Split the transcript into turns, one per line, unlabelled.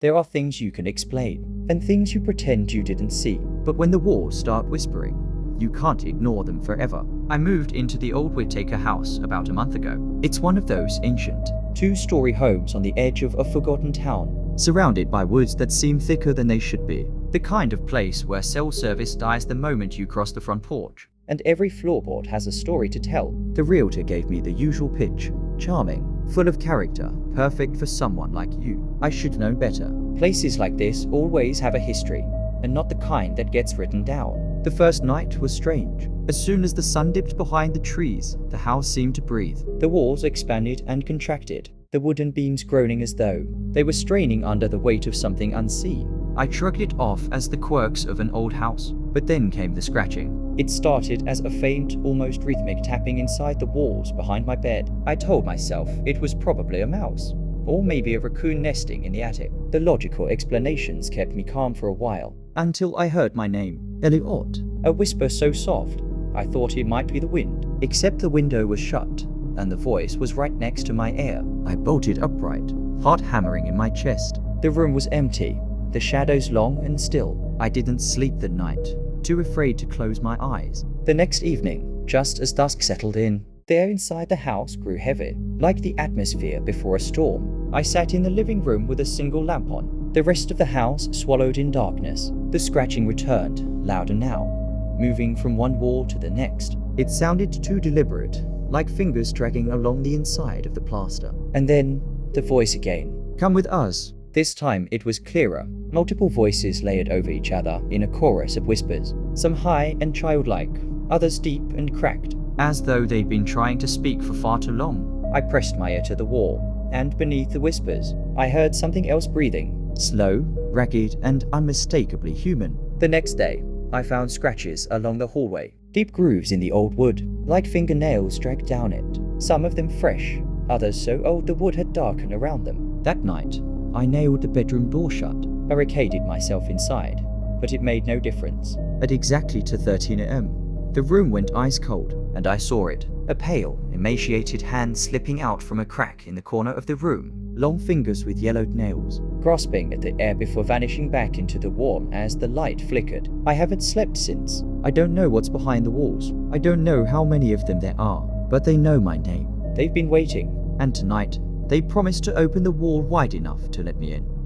There are things you can explain, and things you pretend you didn't see. But when the walls start whispering, you can't ignore them forever. I moved into the old Whittaker house about a month ago. It's one of those ancient, two-story homes on the edge of a forgotten town, surrounded by woods that seem thicker than they should be. The kind of place where cell service dies the moment you cross the front porch. And every floorboard has a story to tell. The realtor gave me the usual pitch. Charming, full of character, perfect for someone like you. I should know better. Places like this always have a history, and not the kind that gets written down. The first night was strange. As soon as the sun dipped behind the trees, the house seemed to breathe. The walls expanded and contracted, the wooden beams groaning as though they were straining under the weight of something unseen. I shrugged it off as the quirks of an old house, but then came the scratching. It started as a faint, almost rhythmic tapping inside the walls behind my bed. I told myself it was probably a mouse, or maybe a raccoon nesting in the attic. The logical explanations kept me calm for a while, until I heard my name, Elliot. A whisper so soft, I thought it might be the wind. Except the window was shut, and the voice was right next to my ear. I bolted upright, heart hammering in my chest. The room was empty, the shadows long and still. I didn't sleep that night, too afraid to close my eyes. The next evening, just as dusk settled in, the air inside the house grew heavy, like the atmosphere before a storm. I sat in the living room with a single lamp on. The rest of the house swallowed in darkness. The scratching returned, louder now, moving from one wall to the next. It sounded too deliberate, like fingers dragging along the inside of the plaster. And then, the voice again. Come with us. This time it was clearer. Multiple voices layered over each other in a chorus of whispers, some high and childlike, others deep and cracked, as though they'd been trying to speak for far too long. I pressed my ear to the wall, and beneath the whispers, I heard something else breathing, slow, ragged, and unmistakably human. The next day, I found scratches along the hallway, deep grooves in the old wood, like fingernails dragged down it, some of them fresh, others so old the wood had darkened around them. That night, I nailed the bedroom door shut, barricaded myself inside, but it made no difference. At exactly 13 a.m., the room went ice cold, and I saw it, a pale, emaciated hand slipping out from a crack in the corner of the room, long fingers with yellowed nails, grasping at the air before vanishing back into the wall as the light flickered. I haven't slept since. I don't know what's behind the walls. I don't know how many of them there are, but they know my name. They've been waiting, and tonight, they promised to open the wall wide enough to let me in.